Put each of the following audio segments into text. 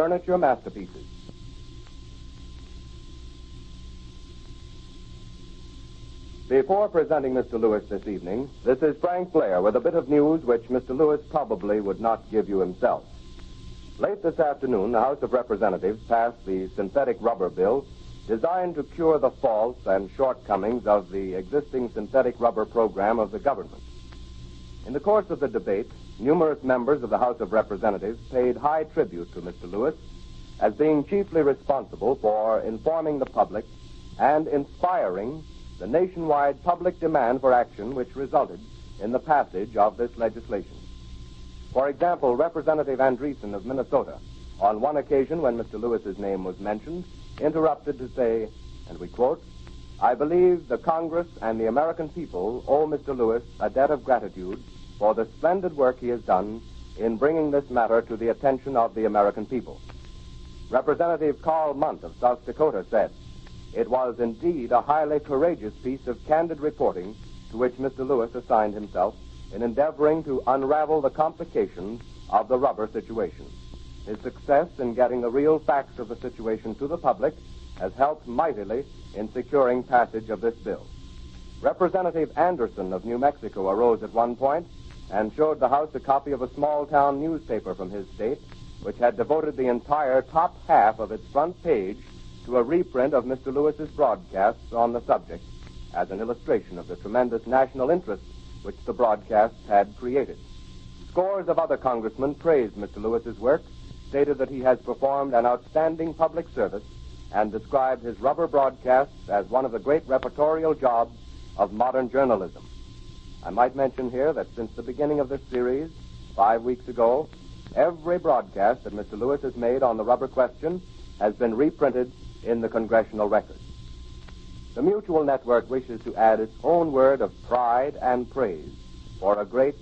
furniture masterpieces. Before presenting Mr. Lewis this evening, this is Frank Blair with a bit of news which Mr. Lewis probably would not give you himself. Late this afternoon, the House of Representatives passed the synthetic rubber bill designed to cure the faults and shortcomings of the existing synthetic rubber program of the government. In the course of the debate, numerous members of the House of Representatives paid high tribute to Mr. Lewis as being chiefly responsible for informing the public and inspiring the nationwide public demand for action which resulted in the passage of this legislation. For example, Representative Andreessen of Minnesota, on one occasion when Mr. Lewis's name was mentioned, interrupted to say, and we quote, "I believe the Congress and the American people owe Mr. Lewis a debt of gratitude for the splendid work he has done in bringing this matter to the attention of the American people." Representative Carl Munt of South Dakota said, "It was indeed a highly courageous piece of candid reporting to which Mr. Lewis assigned himself in endeavoring to unravel the complications of the rubber situation. His success in getting the real facts of the situation to the public has helped mightily in securing passage of this bill." Representative Anderson of New Mexico arose at one point and showed the House a copy of a small-town newspaper from his state, which had devoted the entire top half of its front page to a reprint of Mr. Lewis's broadcasts on the subject, as an illustration of the tremendous national interest which the broadcasts had created. Scores of other congressmen praised Mr. Lewis's work, stated that he has performed an outstanding public service, and described his rubber broadcasts as one of the great repertorial jobs of modern journalism. I might mention here that since the beginning of this series, 5 weeks ago, every broadcast that Mr. Lewis has made on the rubber question has been reprinted in the Congressional Record. The Mutual Network wishes to add its own word of pride and praise for a great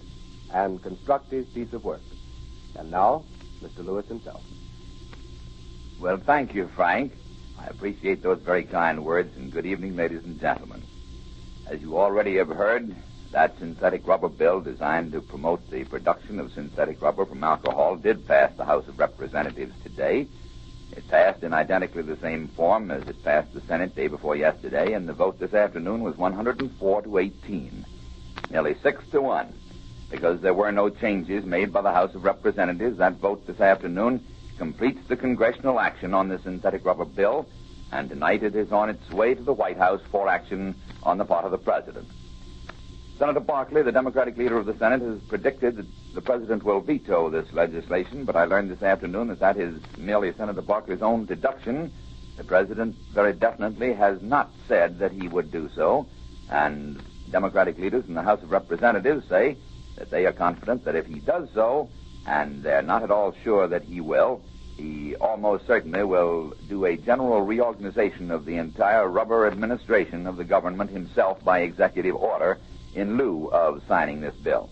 and constructive piece of work. And now, Mr. Lewis himself. Well, thank you, Frank. I appreciate those very kind words, and good evening, ladies and gentlemen. As you already have heard, that synthetic rubber bill designed to promote the production of synthetic rubber from alcohol did pass the House of Representatives today. It passed in identically the same form as it passed the Senate day before yesterday, and the vote this afternoon was 104 to 18, nearly 6 to 1. Because there were no changes made by the House of Representatives, that vote this afternoon completes the congressional action on the synthetic rubber bill, and tonight it is on its way to the White House for action on the part of the President. Senator Barkley, the Democratic leader of the Senate, has predicted that the President will veto this legislation, but I learned this afternoon that is merely Senator Barkley's own deduction. The President very definitely has not said that he would do so, and Democratic leaders in the House of Representatives say that they are confident that if he does so, and they're not at all sure that he will, he almost certainly will do a general reorganization of the entire rubber administration of the government himself by executive order in lieu of signing this bill.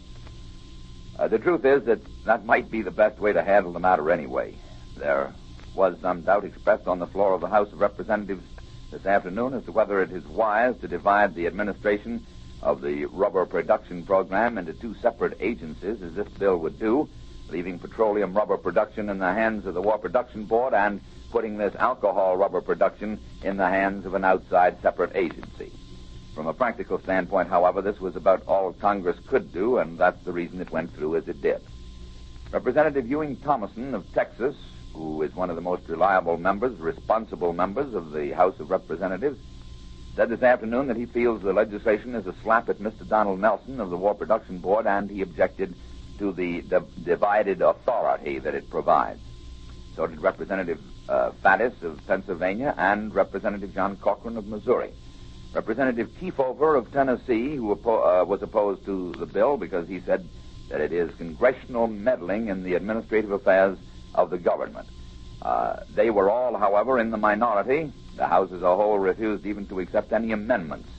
The truth is that might be the best way to handle the matter anyway. There was some doubt expressed on the floor of the House of Representatives this afternoon as to whether it is wise to divide the administration of the rubber production program into two separate agencies, as this bill would do, leaving petroleum rubber production in the hands of the War Production Board and putting this alcohol rubber production in the hands of an outside separate agency. From a practical standpoint, however, this was about all Congress could do, and that's the reason it went through as it did. Representative Ewing Thomason of Texas, who is one of the most reliable members, responsible members of the House of Representatives, said this afternoon that he feels the legislation is a slap at Mr. Donald Nelson of the War Production Board, and he objected to the divided authority that it provides. So did Representative Faddis of Pennsylvania and Representative John Cochran of Missouri. Representative Kefauver of Tennessee, who was opposed to the bill because he said that it is congressional meddling in the administrative affairs of the government. They were all, however, in the minority. The House as a whole refused even to accept any amendments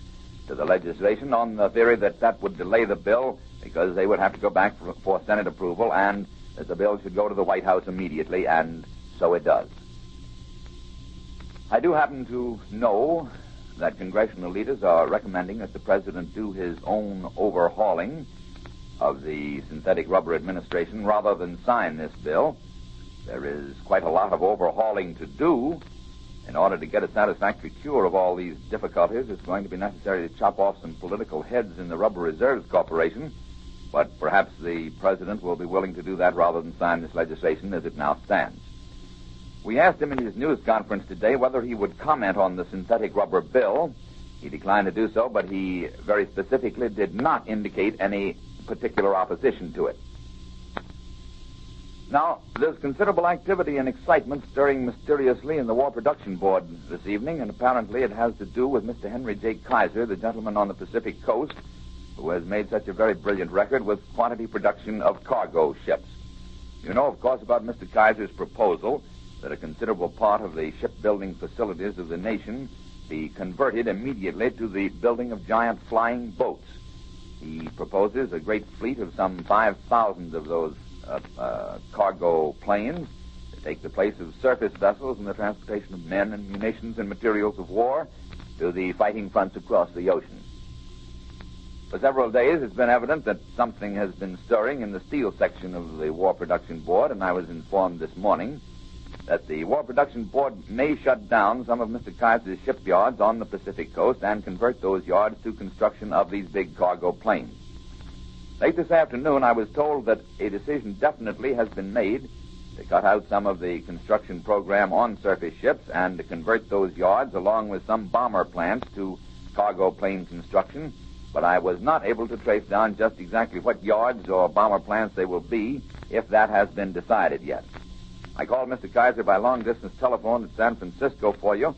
to the legislation on the theory that that would delay the bill because they would have to go back for Senate approval and that the bill should go to the White House immediately, and so it does. I do happen to know that congressional leaders are recommending that the President do his own overhauling of the synthetic rubber administration rather than sign this bill. There is quite a lot of overhauling to do. In order to get a satisfactory cure of all these difficulties, it's going to be necessary to chop off some political heads in the Rubber Reserves Corporation, but perhaps the president will be willing to do that rather than sign this legislation as it now stands. We asked him in his news conference today whether he would comment on the synthetic rubber bill. He declined to do so, but he very specifically did not indicate any particular opposition to it. Now, there's considerable activity and excitement stirring mysteriously in the War Production Board this evening, and apparently it has to do with Mr. Henry J. Kaiser, the gentleman on the Pacific Coast, who has made such a very brilliant record with quantity production of cargo ships. You know, of course, about Mr. Kaiser's proposal that a considerable part of the shipbuilding facilities of the nation be converted immediately to the building of giant flying boats. He proposes a great fleet of some 5,000 of those cargo planes to take the place of surface vessels in the transportation of men and munitions and materials of war to the fighting fronts across the ocean. For several days, it's been evident that something has been stirring in the steel section of the War Production Board, and I was informed this morning that the War Production Board may shut down some of Mr. Kaiser's shipyards on the Pacific Coast and convert those yards to construction of these big cargo planes. Late this afternoon, I was told that a decision definitely has been made to cut out some of the construction program on surface ships and to convert those yards, along with some bomber plants, to cargo plane construction, but I was not able to trace down just exactly what yards or bomber plants they will be, if that has been decided yet. I called Mr. Kaiser by long-distance telephone at San Francisco for you.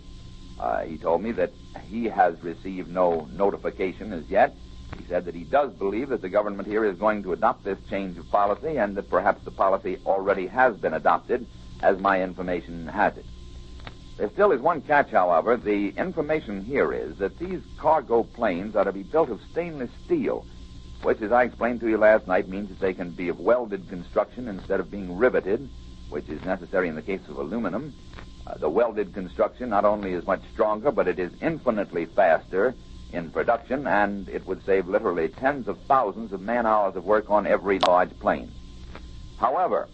He told me that he has received no notification as yet. He said that he does believe that the government here is going to adopt this change of policy and that perhaps the policy already has been adopted, as my information has it. There still is one catch, however. The information here is that these cargo planes are to be built of stainless steel, which, as I explained to you last night, means that they can be of welded construction instead of being riveted, which is necessary in the case of aluminum. The welded construction not only is much stronger, but it is infinitely faster in production, and it would save literally tens of thousands of man-hours of work on every large plane. However,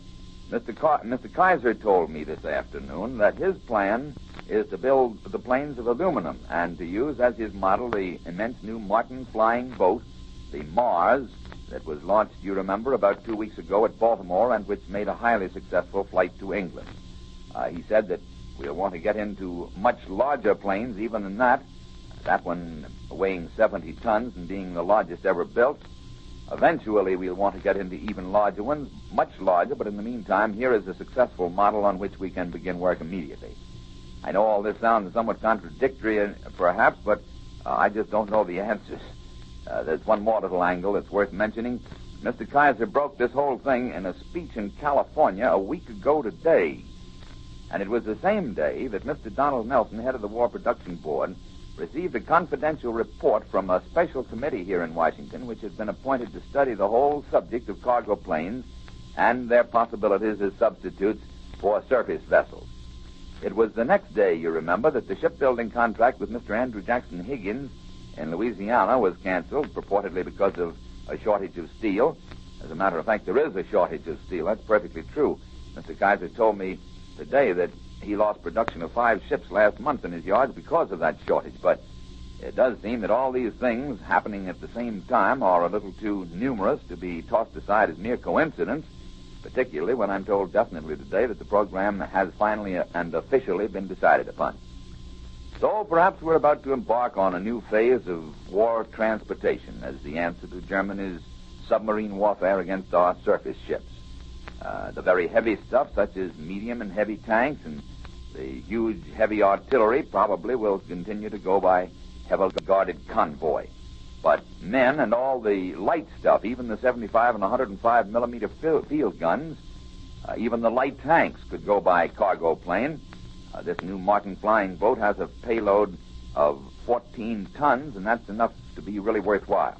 Mr. Kaiser told me this afternoon that his plan is to build the planes of aluminum and to use as his model the immense new Martin flying boat, the Mars, that was launched, you remember, about 2 weeks ago at Baltimore and which made a highly successful flight to England. He said that we'll want to get into much larger planes even than that one weighing 70 tons and being the largest ever built. Eventually, we'll want to get into even larger ones, much larger, but in the meantime, here is a successful model on which we can begin work immediately. I know all this sounds somewhat contradictory, perhaps, but I just don't know the answers. There's one more little angle that's worth mentioning. Mr. Kaiser broke this whole thing in a speech in California a week ago today. And it was the same day that Mr. Donald Nelson, head of the War Production Board, received a confidential report from a special committee here in Washington, which has been appointed to study the whole subject of cargo planes and their possibilities as substitutes for surface vessels. It was the next day, you remember, that the shipbuilding contract with Mr. Andrew Jackson Higgins in Louisiana was canceled, purportedly because of a shortage of steel. As a matter of fact, there is a shortage of steel. That's perfectly true. Mr. Kaiser told me today that he lost production of 5 ships last month in his yards because of that shortage. But it does seem that all these things happening at the same time are a little too numerous to be tossed aside as mere coincidence, particularly when I'm told definitely today that the program has finally and officially been decided upon. So perhaps we're about to embark on a new phase of war transportation as the answer to Germany's submarine warfare against our surface ships. The very heavy stuff, such as medium and heavy tanks and the huge heavy artillery, probably will continue to go by heavily guarded convoy. But men and all the light stuff, even the 75 and 105 millimeter field guns, even the light tanks could go by cargo plane. This new Martin flying boat has a payload of 14 tons, and that's enough to be really worthwhile.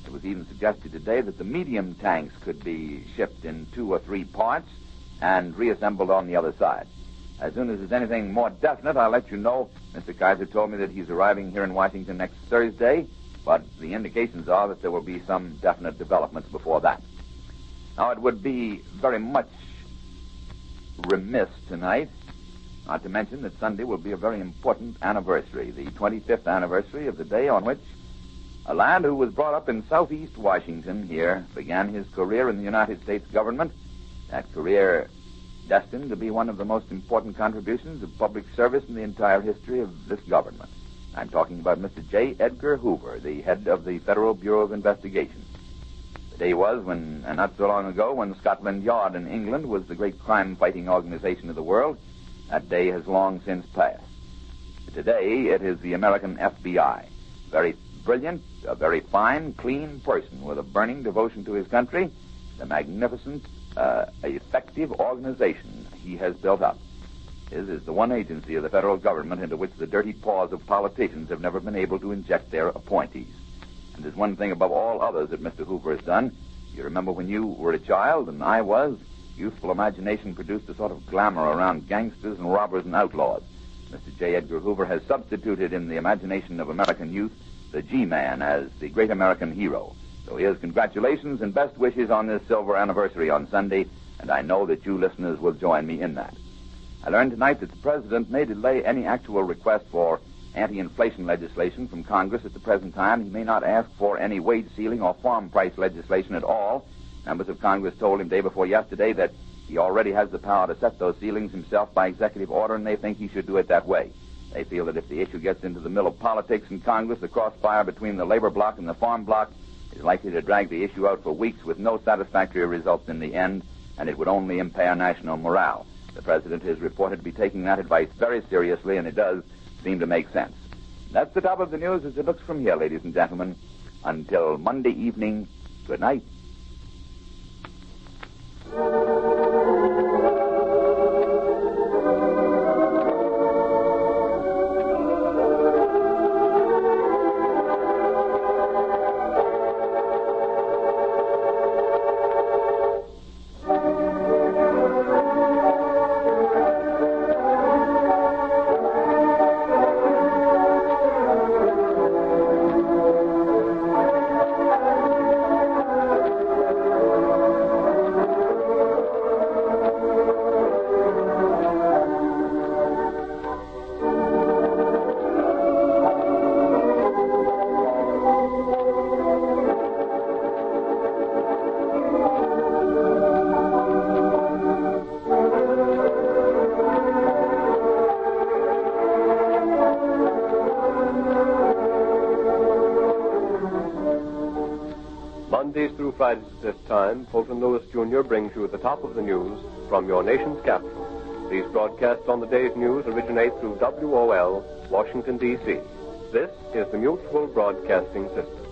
It was even suggested today that the medium tanks could be shipped in 2 or 3 parts and reassembled on the other side. As soon as there's anything more definite, I'll let you know. Mr. Kaiser told me that he's arriving here in Washington next Thursday, but the indications are that there will be some definite developments before that. Now, it would be very much remiss tonight not to mention that Sunday will be a very important anniversary, the 25th anniversary of the day on which a lad who was brought up in southeast Washington here began his career in the United States government, that career destined to be one of the most important contributions of public service in the entire history of this government. I'm talking about Mr. J. Edgar Hoover, the head of the Federal Bureau of Investigation. The day was when, and not so long ago, when Scotland Yard in England was the great crime-fighting organization of the world. That day has long since passed. Today, it is the American FBI. Very brilliant, a very fine, clean person with a burning devotion to his country, the magnificent, effective organization he has built up. His is the one agency of the federal government into which the dirty paws of politicians have never been able to inject their appointees. And there's one thing above all others that Mr. Hoover has done. You remember when you were a child, and I was, youthful imagination produced a sort of glamour around gangsters and robbers and outlaws. Mr. J. Edgar Hoover has substituted in the imagination of American youth the G-Man as the great American hero. So here's congratulations and best wishes on this silver anniversary on Sunday, and I know that you listeners will join me in that. I learned tonight that the President may delay any actual request for anti-inflation legislation from Congress at the present time. He may not ask for any wage ceiling or farm price legislation at all. Members of Congress told him day before yesterday that he already has the power to set those ceilings himself by executive order, and they think he should do it that way. They feel that if the issue gets into the middle of politics in Congress, the crossfire between the labor bloc and the farm bloc is likely to drag the issue out for weeks with no satisfactory results in the end, and it would only impair national morale. The President is reported to be taking that advice very seriously, and it does seem to make sense. That's the top of the news as it looks from here, ladies and gentlemen. Until Monday evening, good night. Mondays through Fridays at this time, Fulton Lewis, Jr. brings you the top of the news from your nation's capital. These broadcasts on the day's news originate through WOL, Washington, D.C. This is the Mutual Broadcasting System.